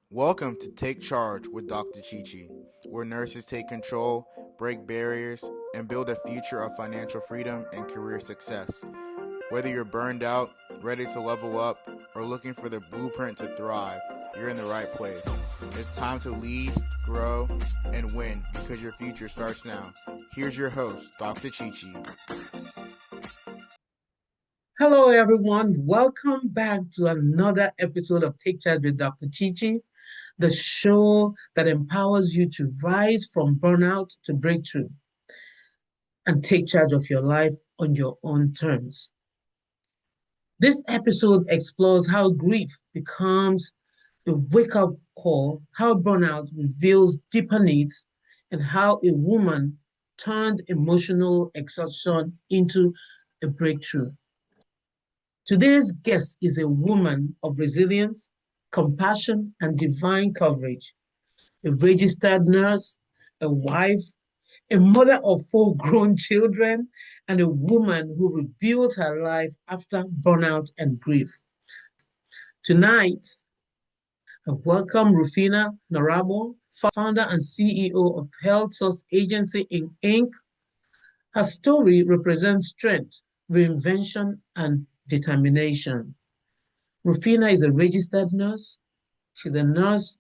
Welcome to Take Charge with Dr. Chichi, where nurses take control, break barriers, and build a future of financial freedom and career success. Whether you're burned out, ready to level up, or looking for the blueprint to thrive, you're in the right place. It's time to lead, grow, and win because your future starts now. Here's your host, Dr. Chichi. Hello, everyone. Welcome back to another episode of Take Charge with Dr. Chichi, the show that empowers you to rise from burnout to breakthrough and take charge of your life on your own terms. This episode explores how grief becomes a wake up call, how burnout reveals deeper needs, and how a woman turned emotional exhaustion into a breakthrough. Today's guest is a woman of resilience, compassion, and divine coverage, a registered nurse, a wife, a mother of four grown children, and a woman who rebuilt her life after burnout and grief. Tonight, I welcome Rufina Noragbon, founder and CEO of Health Source Agency Inc. Her story represents strength, reinvention, and determination. Rufina is a registered nurse. She's a nurse,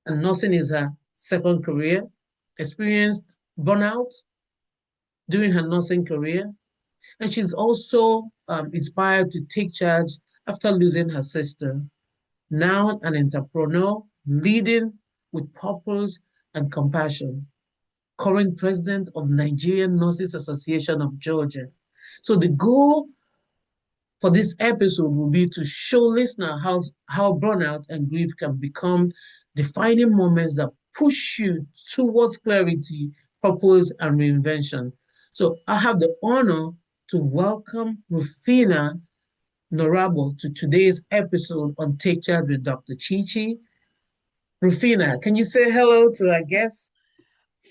and nursing is her second career. Experienced burnout during her nursing career, and she's also inspired to take charge after losing her sister. Now an entrepreneur, leading with purpose and compassion. Current president of Nigerian Nurses Association of Georgia. So the goal for this episode will be to show listener how burnout and grief can become defining moments that push you towards clarity, purpose, and reinvention. So I have the honor to welcome Rufina Noragbon to today's episode on Take Charge with Dr. Chichi. Rufina, can you say hello to our guests?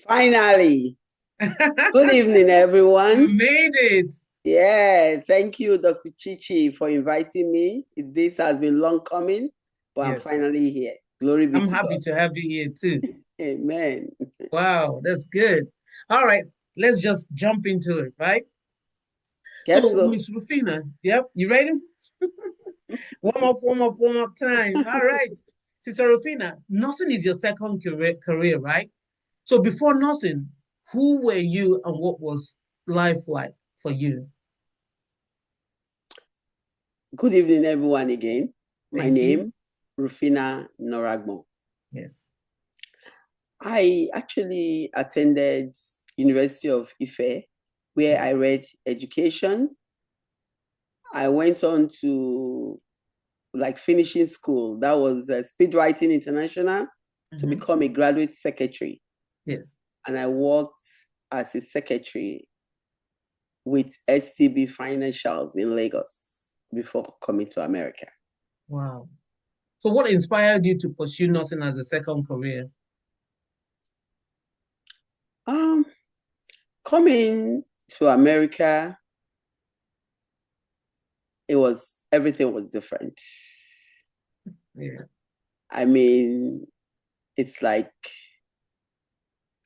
Finally. Good evening, everyone. You made it. Yeah, thank you, Dr. Chichi, for inviting me. This has been long coming, but I'm finally here. Glory be to God. I'm happy to have you here too. Amen. Wow, that's good. All right, let's just jump into it, right? Guess So, so. Miss Rufina, yep, you ready? warm up time. All right. Sister Rufina, nursing is your second career, right? So before nursing, who were you and what was life like for you? Good evening, everyone, again. My Thank you. name, Rufina Noragbon. Yes. I actually attended University of Ife, where I read education. I went on to finishing school. That was Speed Writing International to become a graduate secretary. Yes. And I worked as a secretary with STB Financials in Lagos before coming to America. Wow. So what inspired you to pursue nursing as a second career? Coming to America, everything was different. Yeah. I mean, it's like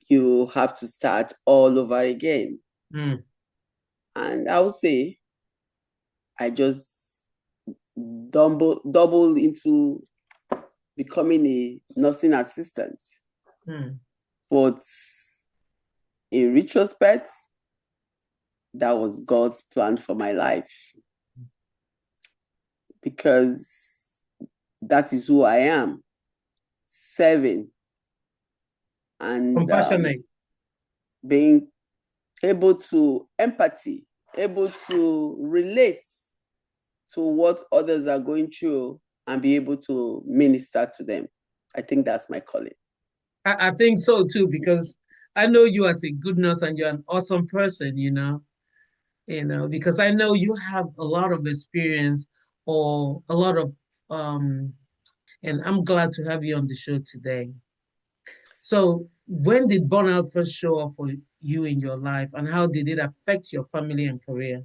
you have to start all over again. And I would say I just doubled into becoming a nursing assistant. But in retrospect, that was God's plan for my life, because that is who I am, serving and compassionate, being able to empathy, able to relate to what others are going through and be able to minister to them. I think that's my calling. I think so too, because I know you as a good nurse and you're an awesome person, because I know you have a lot of experience or a lot of and I'm glad to have you on the show today. So when did burnout first show up for you in your life, and how did it affect your family and career?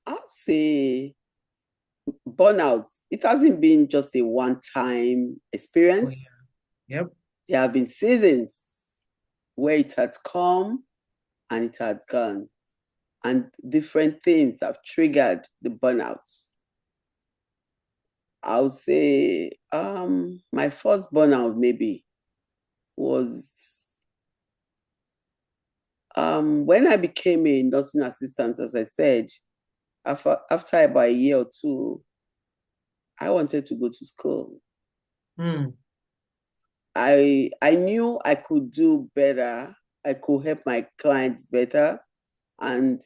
I'll say burnout, it hasn't been just a one-time Oh, experience. yeah. Yep. There have been seasons where it had come and it had gone, and different things have triggered the burnout. I would say my first burnout maybe was when I became a nursing assistant, as I said, after about a year or two, I wanted to go to school. Mm. I knew I could do better. I could help my clients better and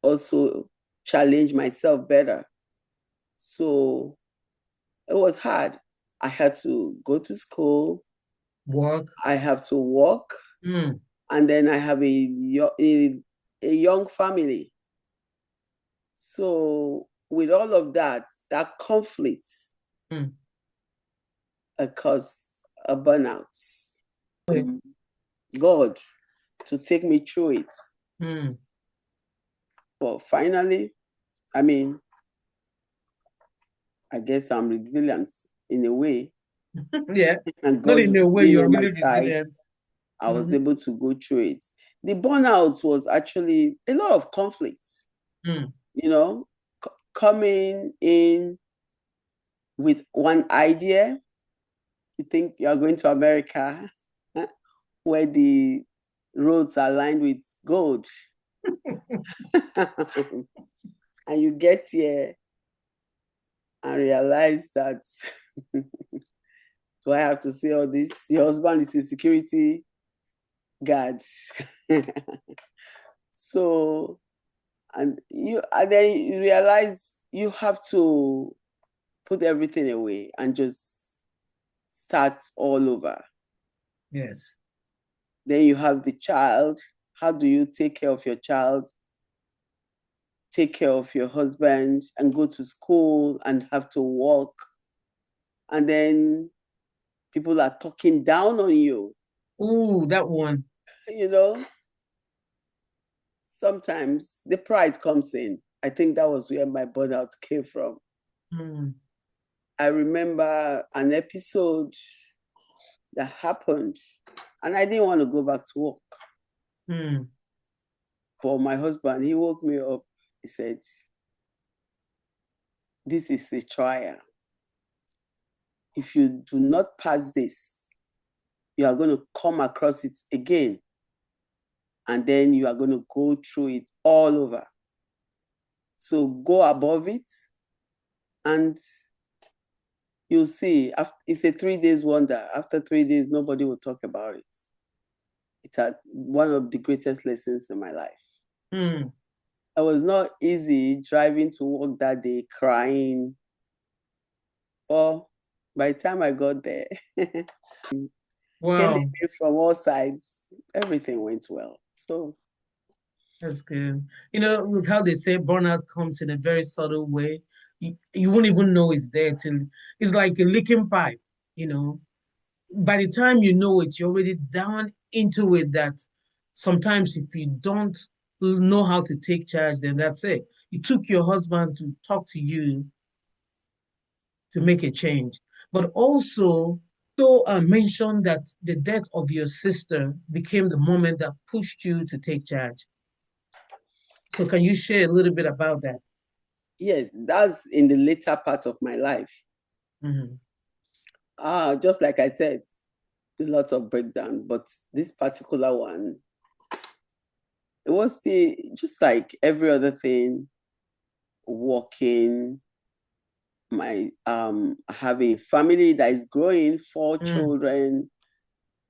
also challenge myself better. So it was hard. I had to go to school. Work. I have to work. Mm. And then I have a young family. So with all of that, that conflict Mm. caused a burnout. Okay. God to take me through it. Mm. But finally, I mean, I guess I'm resilient in a way. Yeah. And Not God in a way being you're on my really side, resilient. I was Mm-hmm. able to go through it. The burnout was actually a lot of conflicts, Mm. you know, coming in with one idea. You think you are going to America where the roads are lined with gold. And you get here and realize that do I have to say all this? Your husband is a security guard. So and then you realize you have to put everything away and just start all over. Yes. Then you have the child. How do you take care of your child, take care of your husband, and go to school and have to work? And then people are talking down on you. Ooh, that one. You know, sometimes the pride comes in. I think that was where my burnout came from. Mm. I remember an episode that happened, and I didn't want to go back to work. Mm. But my husband, he woke me up. He said, "This is a trial. If you do not pass this, you are going to come across it again. And then you are going to go through it all over. So go above it, and you'll see. It's a 3 days wonder. After 3 days, nobody will talk about it. It's one of the greatest lessons in my life. Mm. It was not easy driving to work that day, crying. But by the time I got there, hailing Wow. me from all sides, everything went well. So That's good. You know, look how they say burnout comes in a very subtle way. You won't even know it's there till it's like a leaking pipe, you know. By the time you know it, you're already down into it that sometimes if you don't know how to take charge, then that's it. It took your husband to talk to you to make a change. But also, mentioned that the death of your sister became the moment that pushed you to take charge. So can you share a little bit about that? yes, that's in the later part of my life. Mm-hmm. Just like I said, a lot of breakdown, but this particular one, it was just like every other thing, working. I have a family that is growing, 4 children.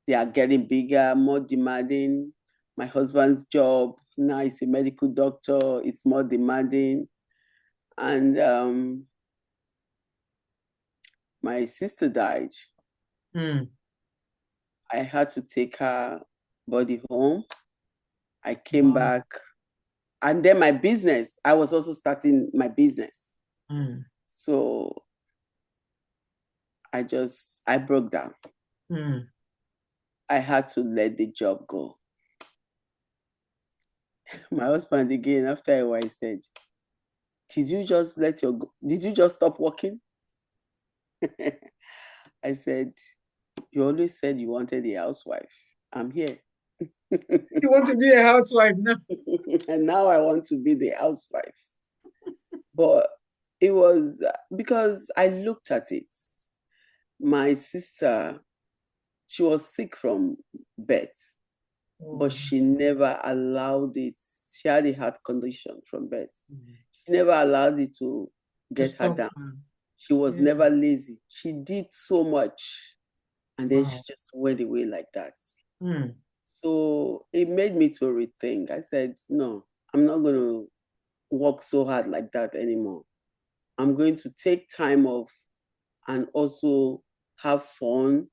They are getting bigger, more demanding. My husband's job now is a medical doctor. It's more demanding. And my sister died. Mm. I had to take her body home. I came Wow. back. And then my business, I was also starting my business. Mm. So I broke down. Mm. I had to let the job go. My husband again, after a while, said, did you just stop working? I said, you always said you wanted a housewife. I'm here. You want to be a housewife now? And now I want to be the housewife. But it was because I looked at it. My sister, she was sick from birth, but she never allowed it. She had a heart condition from birth. She never allowed it to get her down. She was never lazy. She did so much, and then she just went away like that. So it made me to rethink. I said, no, I'm not going to work so hard like that anymore. I'm going to take time off and also have fun,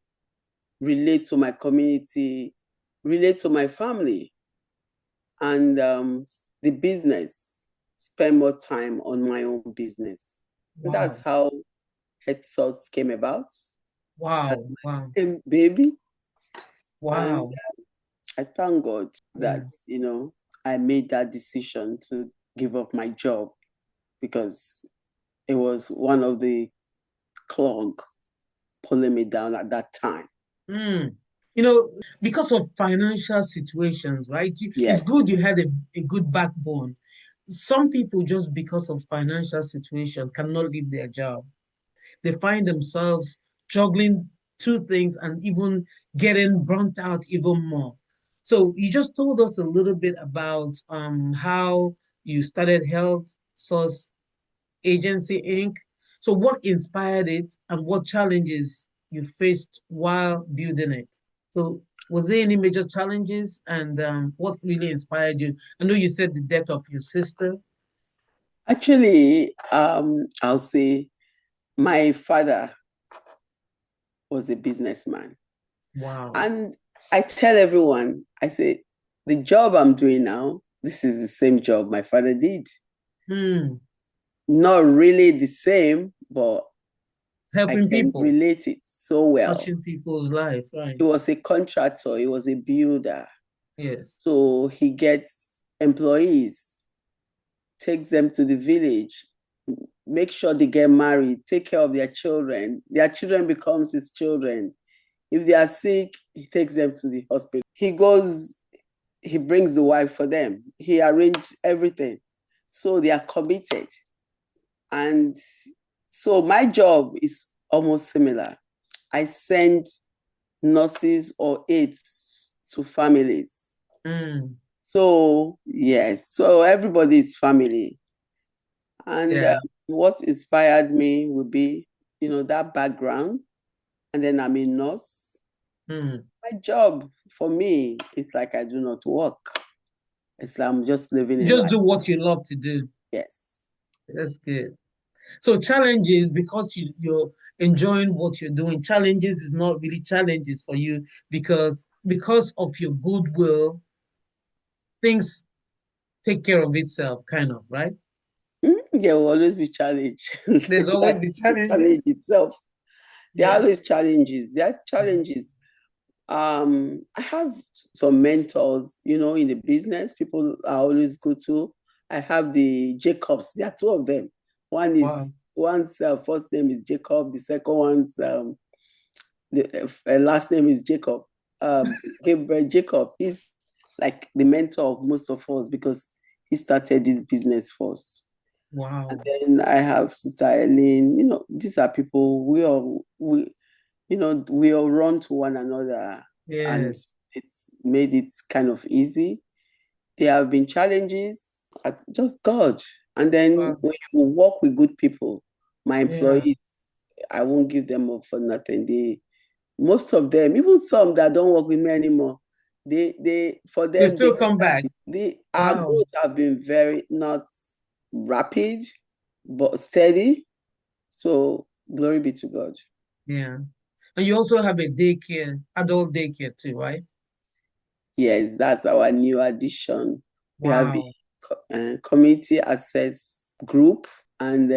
relate to my community, relate to my family, and the business, spend more time on my own business. And that's how Head Sauce came about. Wow. Baby. Wow. And I thank God that, I made that decision to give up my job because it was one of the clog pulling me down at that time. Because of financial situations, right? Yes. It's good you had a good backbone. Some people, just because of financial situations, cannot leave their job. They find themselves juggling two things and even getting burnt out even more. So you just told us a little bit about how you started Health Source Agency Inc. So what inspired it and what challenges you faced while building it? So was there any major challenges and what really inspired you? I know you said the death of your sister. Actually, I'll say my father was a businessman. Wow. And I tell everyone, I say, the job I'm doing now, this is the same job my father did. Not really the same, but helping people, relate it so well. Touching people's life, right? He was a contractor, he was a builder. Yes. So he gets employees, takes them to the village, make sure they get married, take care of their children. Their children becomes his children. If they are sick, he takes them to the hospital. He brings the wife for them. He arranged everything. So they are committed. And so my job is almost similar. I send nurses or aides to families. So, yes. So everybody is family. And what inspired me would be, that background. And then I'm a nurse. My job for me is like I do not work. It's like I'm just living in life. Just do what you love to do. Yes. That's good. So challenges, because you're enjoying what you're doing, challenges is not really challenges for you because of your goodwill, things take care of itself, kind of, right? There will always be challenge. There's always the challenge itself. There are always challenges. There are challenges. I have some mentors, in the business. People are always good to. I have the Jacobs. There are two of them. One's first name is Jacob. The second one's last name is Jacob. Gabriel Jacob. He's like the mentor of most of us because he started this business first. Wow. And then I have Sister Eileen. These are people we all run to one another. Yes. And it's made it kind of easy. There have been challenges, just God. And then when you work with good people, my employees, I won't give them up for nothing. Most of them, even some that don't work with me anymore, they still come back. Our growth have been very not rapid, but steady. So glory be to God. Yeah. And you also have a daycare, adult daycare too, right? Yes, that's our new addition. We have a community access group, and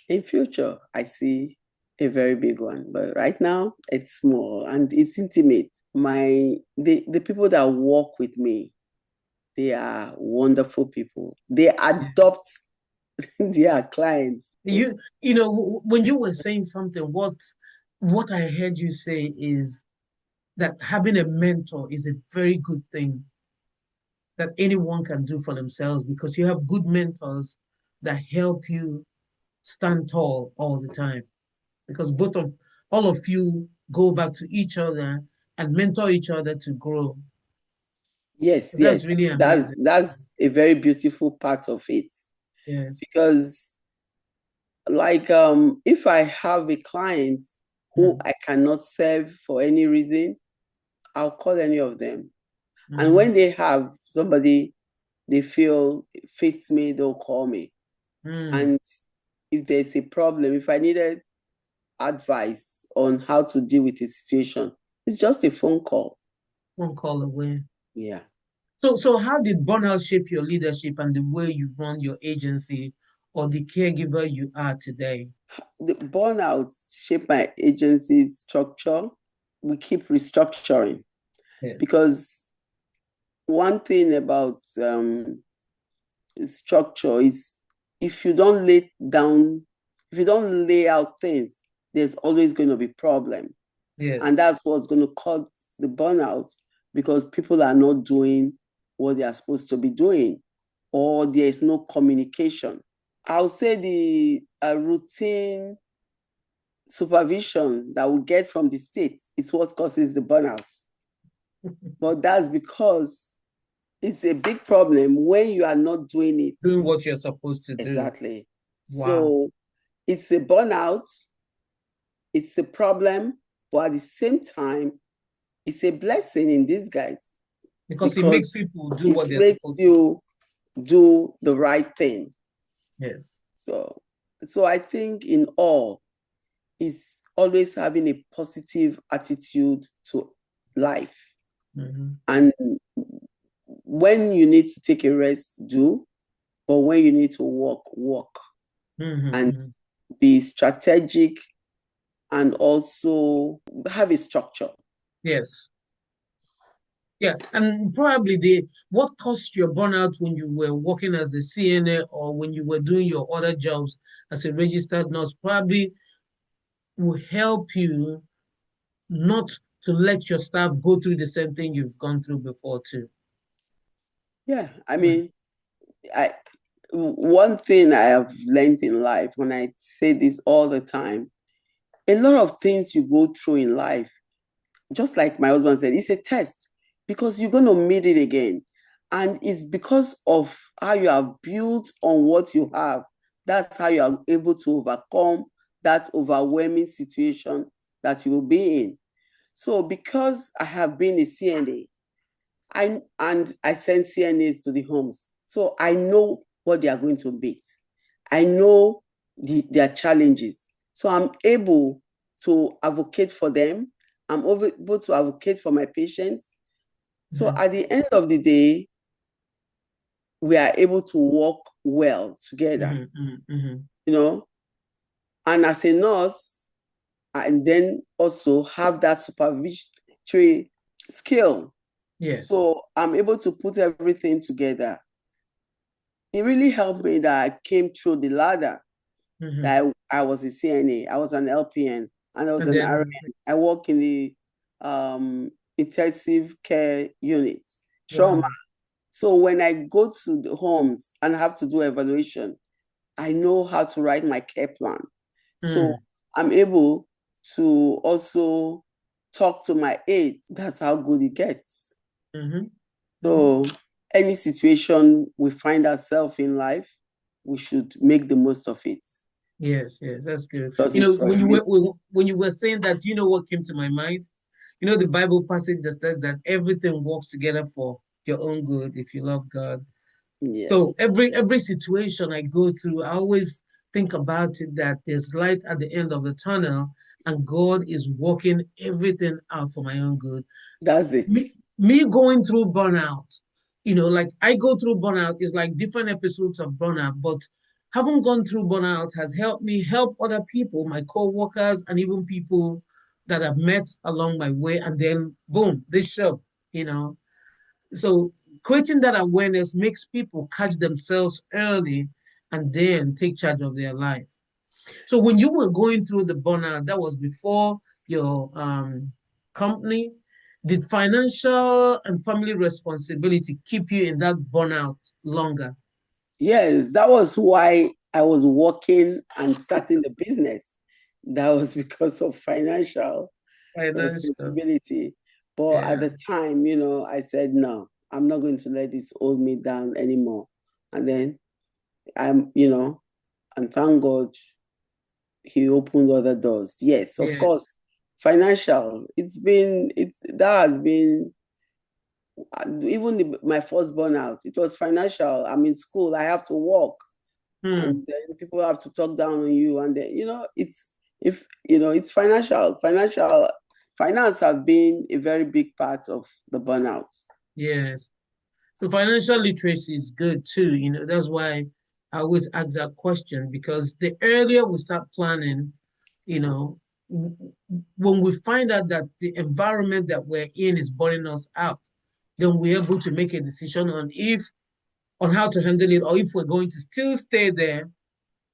in future, I see a very big one. But right now, it's small and it's intimate. The people that work with me, They are wonderful people. They adopt their clients. When you were saying something, what I heard you say is that having a mentor is a very good thing that anyone can do for themselves because you have good mentors that help you stand tall all the time. Because all of you go back to each other and mentor each other to grow. Yes, That's yes. really That's amazing. that's a very beautiful part of it. Yes. Because like if I have a client who Mm-hmm. I cannot serve for any reason, I'll call any of them. And Mm-hmm. when they have somebody they feel fits me, they'll call me. Mm. And if there's a problem, if I needed advice on how to deal with a situation, it's just a phone call. One call away. Yeah. So how did burnout shape your leadership and the way you run your agency or the caregiver you are today? The burnout shaped my agency's structure. We keep restructuring Yes. because one thing about structure is if you don't lay down, if you don't lay out things, there's always going to be problem. And Yes. that's what's going to cause the burnout because people are not doing what they are supposed to be doing or there is no communication. I'll say the routine supervision that we get from the state is what causes the burnout. But that's because it's a big problem when you are not doing it. Doing what you're supposed to do. Exactly. Wow. So it's a burnout, it's a problem, but at the same time, it's a blessing in disguise Because it makes because people do it what they're makes supposed to do. you do the right thing. Yes. So, so I think in all is always having a positive attitude to life. Mm-hmm. And when you need to take a rest, do, but when you need to work, work. Mm-hmm. And Mm-hmm. be strategic and also have a structure. Yes. Yeah. And probably what caused your burnout when you were working as a CNA or when you were doing your other jobs as a registered nurse probably will help you not to let your staff go through the same thing you've gone through before too. Yeah, I Yeah. mean, I one thing I have learned in life, when I say this all the time, a lot of things you go through in life, just like my husband said, it's a test because you're going to meet it again. And it's because of how you have built on what you have. That's how you are able to overcome that overwhelming situation that you will be in. So, because I have been a CNA, I send CNAs to the homes. So I know what they are going to meet. I know their challenges. So I'm able to advocate for them. I'm able to advocate for my patients. So Mm-hmm. at the end of the day, we are able to work well together, Mm-hmm. Mm-hmm. you know. And as a nurse, and then also have that supervisory skill. Yes. So I'm able to put everything together. It really helped me that I came through the ladder. Mm-hmm. That I was a CNA, I was an LPN, and I was And an then RN. I work in the intensive care unit, trauma. wow. So when I go to the homes and have to do evaluation, I know how to write my care plan. So Mm. I'm able to also talk to my aides. That's how good it gets. Mm-hmm. Mm-hmm. So any situation we find ourselves in life, we should make the most of it Yes, yes, that's good. because it's for a reason. When you were saying that, do you know what came to my mind? You know the Bible passage that says that everything works together for your own good if you love God. So Yes, every situation I go through, I always think about it that there's light at the end of the tunnel, and God is working everything out for my own good. that's it. Me going through burnout, like I go through burnout is like different episodes of burnout, but having gone through burnout has helped me help other people, my co-workers, and even people that I've met along my way, and then boom, this show, you know. So creating that awareness makes people catch themselves early and then take charge of their life. So when you were going through the burnout, that was before your company, did financial and family responsibility keep you in that burnout longer? Yes, that was why I was working and starting the business. That was because of financial Financial, responsibility. But at yeah, the time, I said, no, I'm not going to let this hold me down anymore. And then and thank God he opened other doors. Yes, of yes, course, financial. That has been even my first burnout. It was financial. I'm in school. I have to work, and hmm, then people have to talk down on you, and then it's financial. Finance have been a very big part of the burnout. yes. So financial literacy is good too. That's why I always ask that question because the earlier we start planning, you know, when we find out that the environment that we're in is burning us out, then we're able to make a decision on how to handle it or if we're going to still stay there,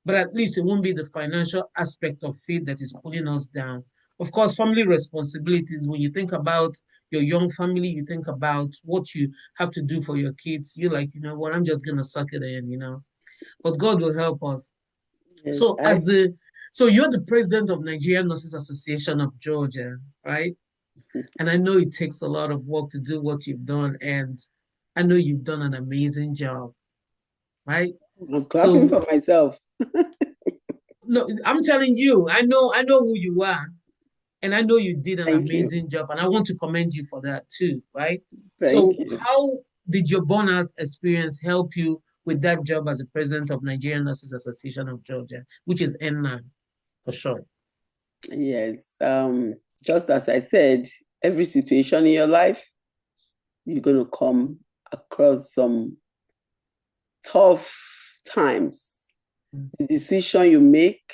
but at least it won't be the financial aspect of it that is pulling us down. Of course, family responsibilities, when you think about your young family, you think about what you have to do for your kids. You're like, you know what, I'm just going to suck it in. But God will help us. Yes, So, so you're the president of Nigerian Nurses Association of Georgia, right? And I know it takes a lot of work to do what you've done. And I know you've done an amazing job, right? I'm clapping So for myself. no, I'm telling you, I know who you are, and I know you did an Thank you. amazing job, and I want to commend you for that too, right? Thank So, you. how did your burnout experience help you with that job as the president of Nigerian Nurses Association of Georgia, which is N9 for short? Yes. Just as I said, every situation in your life, you're going to come across some tough times. Mm. The decision you make,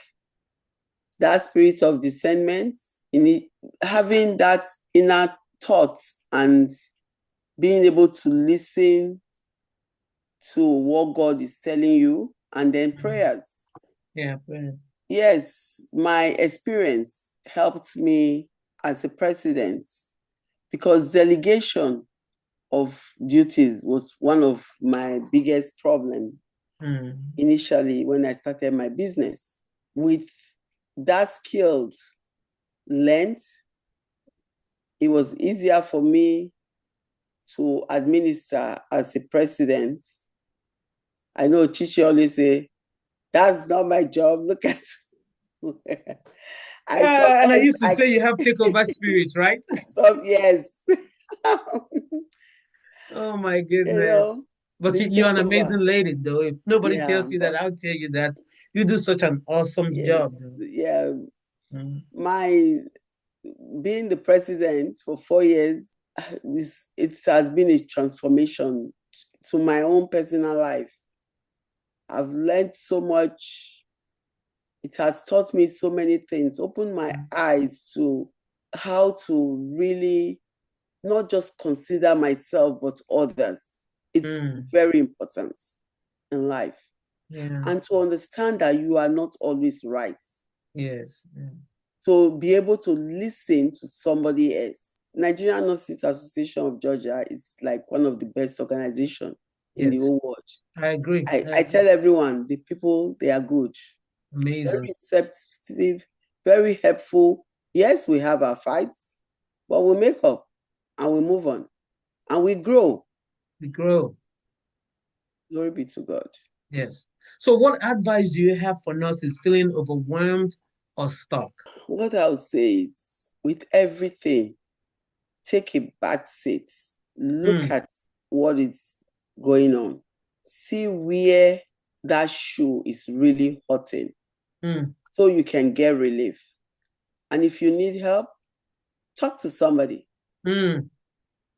that spirit of discernment, having that inner thought and being able to listen to what God is telling you, and then prayers. Yeah, brilliant. Yes, my experience helped me as a president because delegation of duties was one of my biggest problem Mm. initially when I started my business. With that skilled length, it was easier for me to administer as a president. I know Chichi always say, that's not my job. Look at I And I sometimes used to say you have takeover spirit, right? yes. Oh my you know, goodness. But the you're an amazing takeover. lady, though. If nobody Yeah, tells you that, but I'll tell you that you do such an awesome yes, job, though. yeah. Mm. My being the president for 4 years, it has been a transformation to my own personal life. I've learned so much. It has taught me so many things, opened my eyes to how to really not just consider myself, but others. It's Mm. very important in life. Yeah. And to understand that you are not always right. Yes. Yeah. To be able to listen to somebody else. Nigerian Nurses Association of Georgia is like one of the best organizations in the Yes. whole world. I agree. I I agree. tell everyone, the people, they are good, very Amazing. receptive, very helpful. Yes, we have our fights, but we make up and we move on and we grow. We grow. Glory be to God. Yes. So, what advice do you have for nurses feeling overwhelmed or stuck? What I'll say is, with everything, take a back seat, look Mm. at what is going on, see where that shoe is really hurting Mm. so you can get relief. And if you need help, talk to somebody. Mm.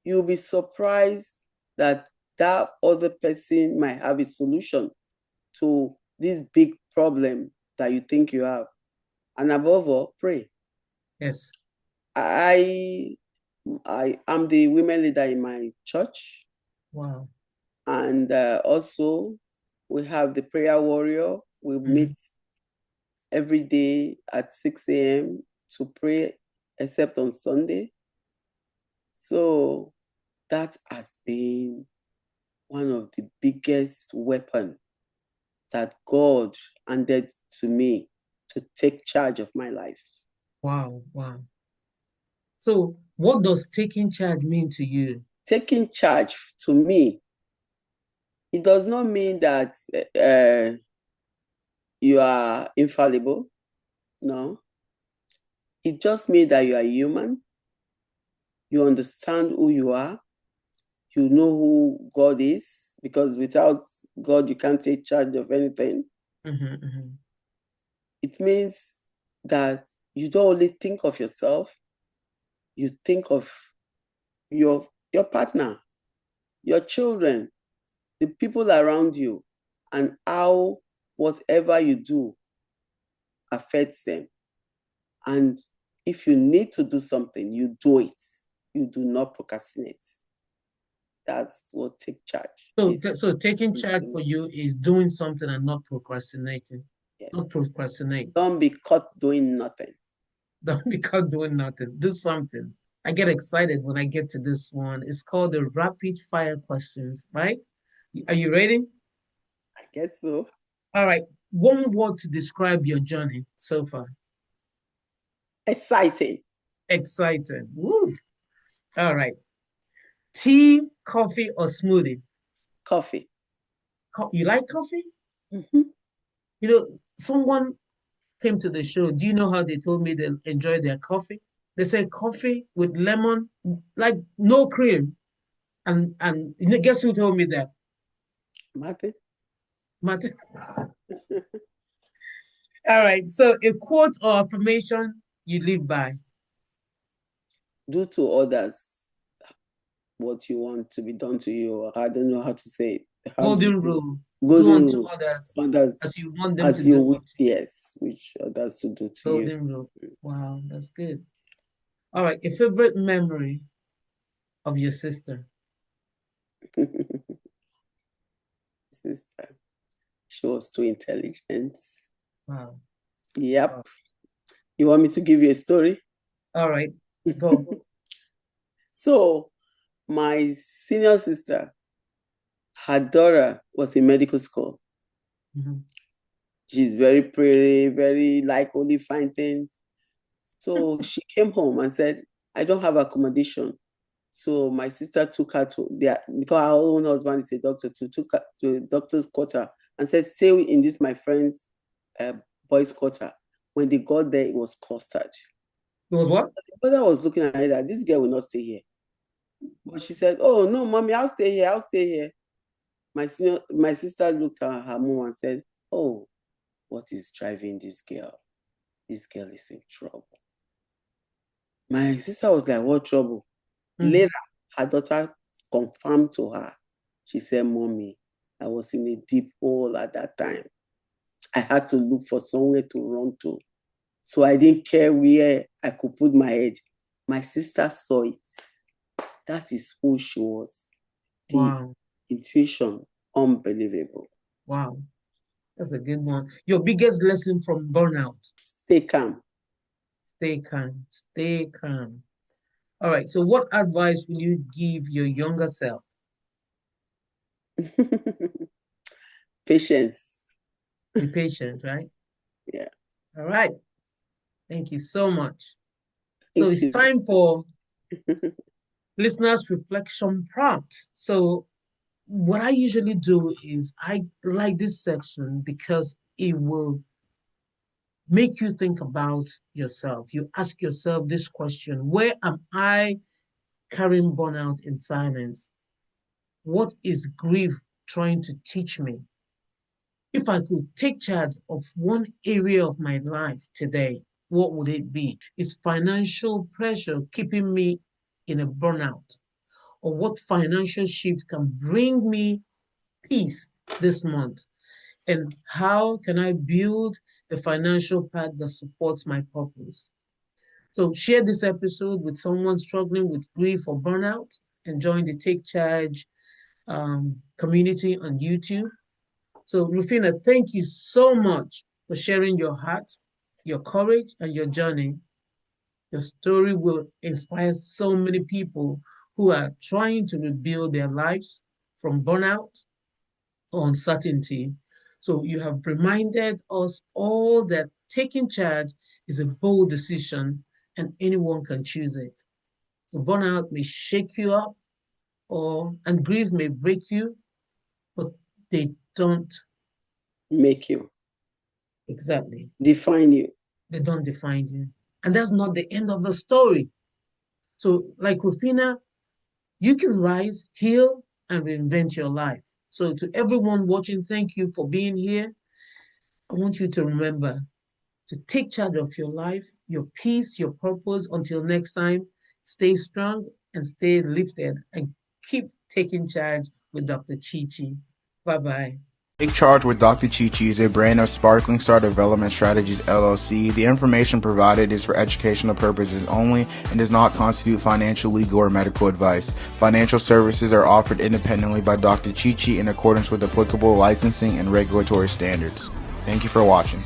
You'll be surprised that that other person might have a solution to this big problem that you think you have. And above all, pray. Yes. I am the women leader in my church. Wow. And also, we have the prayer warrior. We meet every day at 6 a.m. to pray, except on Sunday. So that has been one of the biggest weapons that God handed to me to take charge of my life. Wow. Wow. So what does taking charge mean to you? Taking charge to me, it does not mean that you are infallible. No. It just means that you are human. You understand who you are. You know who God is, because without God, you can't take charge of anything. It means that you don't only think of yourself, you think of your partner, your children, the people around you, and how whatever you do affects them. And if you need to do something, you do it. You do not procrastinate. That's what take charge is. So taking charge for you is doing something and not procrastinating. Yes. Not procrastinate. Don't be caught doing nothing. Don't be caught doing nothing. Do something. I get excited when I get to this one. It's called the rapid fire questions, right? Are you ready? I guess so. All right. One word to describe your journey so far. Exciting. Exciting. Woo. All right. Tea, coffee, or smoothie? Coffee. You like coffee? Mm-hmm. You know, someone came to the show. Do you know how they told me they enjoy their coffee? They said coffee with lemon, like no cream. And you know, guess who told me that? Martin. Martin. All right. So a quote or affirmation you live by. Do to others what you want to be done to you. I don't know how to say it. Golden rule. Do Golden unto rule. others as you want them as to you do wish, unto you. yes, which others to do to you. Golden rule. Wow, that's good. All right. A favorite memory of your sister. Sister, she was too intelligent. Wow. Yep. Wow. You want me to give you a story? All right. Go. So, my senior sister, her daughter was in medical school. She's very pretty, very like only fine things. So she came home and said, I don't have accommodation. So my sister took her to there, because her own husband is a doctor, took her to a doctor's quarter and said, stay in this, my friend's boys' quarter. When they got there, it was clustered. It was what? The mother was looking at her that this girl will not stay here. But she said, oh, no, mommy, I'll stay here. I'll stay here. My sister looked at her mom and said, oh, what is driving this girl? This girl is in trouble. My sister was like, what trouble? Later, her daughter confirmed to her. She said, mommy, I was in a deep hole at that time. I had to look for somewhere to run to. So I didn't care where I could put my head. My sister saw it. That is who she was. The intuition, unbelievable. Wow. That's a good one. Your biggest lesson from burnout? Stay calm. Stay calm. Stay calm. All right. So what advice will you give your younger self? Patience. Be patient, right? Yeah. All right. Thank you so much. So it's time for listeners' reflection prompt. So what I usually do is I like this section because it will make you think about yourself. You ask yourself this question: where am I carrying burnout in silence? What is grief trying to teach me? If I could take charge of one area of my life today, what would it be? Is financial pressure keeping me in a burnout? Or what financial shift can bring me peace this month? And how can I build a financial path that supports my purpose? So share this episode with someone struggling with grief or burnout and join the Take Charge community on YouTube. So, Rufina, thank you so much for sharing your heart, your courage, and your journey. Your story will inspire so many people who are trying to rebuild their lives from burnout or uncertainty. So, you have reminded us all that taking charge is a bold decision and anyone can choose it. So, burnout may shake you up, and grief may break you, but they don't Make you. exactly. Define you. They don't define you. And that's not the end of the story. So, like Rufina, you can rise, heal, and reinvent your life. So, to everyone watching, thank you for being here. I want you to remember to take charge of your life, your peace, your purpose. Until next time, stay strong and stay lifted and keep taking charge with Dr. Chichi. Bye bye. Take Charge with Dr. Chichi is a brand of Sparkling Star Development Strategies LLC. The information provided is for educational purposes only and does not constitute financial, legal, or medical advice. Financial services are offered independently by Dr. Chichi in accordance with applicable licensing and regulatory standards. Thank you for watching.